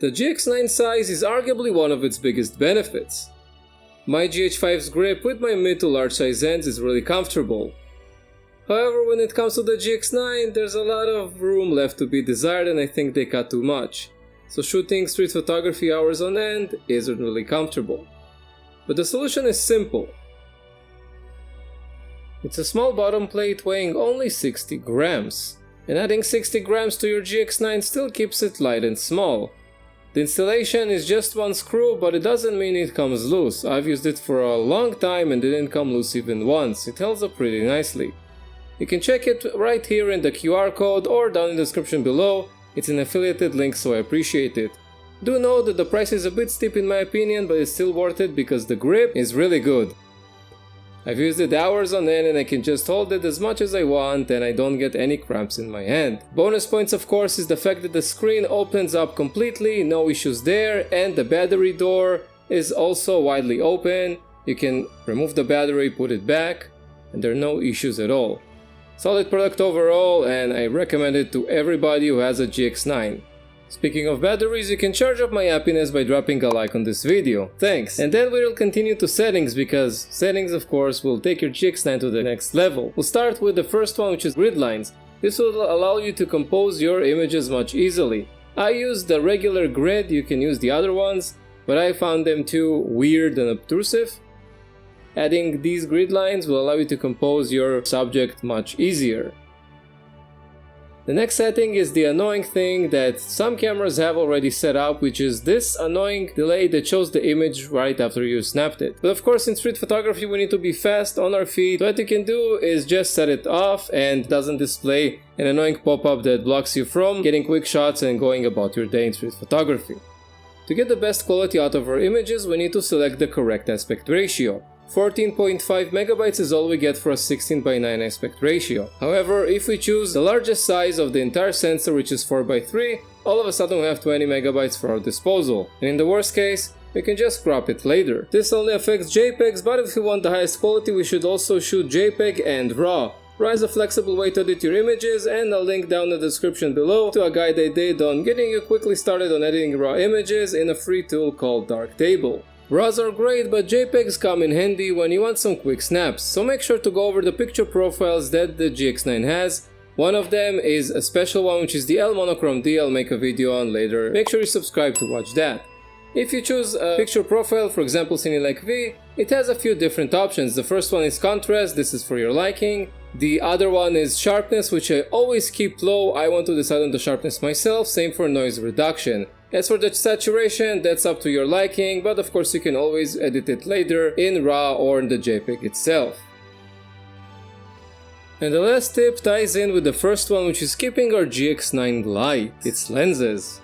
The GX9 size is arguably one of its biggest benefits. My GH5's grip with my mid to large size ends is really comfortable. However, when it comes to the GX9, there's a lot of room left to be desired and I think they cut too much. So shooting street photography hours on end isn't really comfortable. But the solution is simple. It's a small bottom plate weighing only 60 grams. And adding 60 grams to your GX9 still keeps it light and small. The installation is just one screw, but it doesn't mean it comes loose. I've used it for a long time and didn't come loose even once. It holds up pretty nicely. You can check it right here in the QR code or down in the description below. It's an affiliated link, so I appreciate it. Do know that the price is a bit steep in my opinion, but it's still worth it because the grip is really good. I've used it hours on end and I can just hold it as much as I want and I don't get any cramps in my hand. Bonus points of course is the fact that the screen opens up completely, no issues there, and the battery door is also widely open. You can remove the battery, put it back, and there are no issues at all. Solid product overall and I recommend it to everybody who has a GX9. Speaking of batteries, you can charge up my happiness by dropping a like on this video. Thanks! And then we'll continue to settings because settings of course will take your GX9 to the next level. We'll start with the first one, which is grid lines. This will allow you to compose your images much easily. I use the regular grid, you can use the other ones, but I found them too weird and obtrusive. Adding these grid lines will allow you to compose your subject much easier. The next setting is the annoying thing that some cameras have already set up, which is this annoying delay that shows the image right after you snapped it. But of course in street photography we need to be fast on our feet, so what you can do is just set it off and doesn't display an annoying pop-up that blocks you from getting quick shots and going about your day in street photography. To get the best quality out of our images we need to select the correct aspect ratio. 14.5 megabytes is all we get for a 16:9 aspect ratio. However, if we choose the largest size of the entire sensor, which is 4:3, all of a sudden we have 20 megabytes for our disposal. And in the worst case, we can just crop it later. This only affects JPEGs, but if we want the highest quality, we should also shoot JPEG and RAW. RAW is a flexible way to edit your images, and I'll link down in the description below to a guide I did on getting you quickly started on editing RAW images in a free tool called Darktable. RAWs are great, but JPEGs come in handy when you want some quick snaps, so make sure to go over the picture profiles that the GX9 has. One of them is a special one, which is the L monochrome D. I'll make a video on later. Make sure you subscribe to watch that. If you choose a picture profile, for example Cinelike V, it has a few different options. The first one is contrast, this is for your liking. The other one is sharpness, which I always keep low. I want to decide on the sharpness myself, same for noise reduction. As for the saturation, that's up to your liking, but of course you can always edit it later in RAW or in the JPEG itself. And the last tip ties in with the first one, which is keeping our GX9 light, its lenses.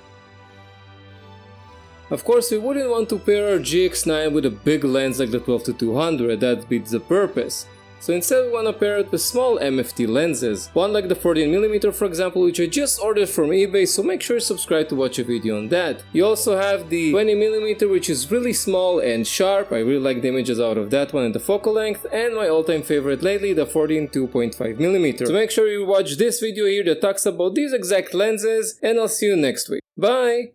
Of course we wouldn't want to pair our GX9 with a big lens like the 12-200, that beats the purpose. So instead we want to pair it with small MFT lenses, one like the 14mm for example, which I just ordered from eBay, so make sure you subscribe to watch a video on that. You also have the 20mm, which is really small and sharp. I really like the images out of that one and the focal length, and my all-time favorite lately, the 14-2.5mm. So make sure you watch this video here that talks about these exact lenses, and I'll see you next week. Bye!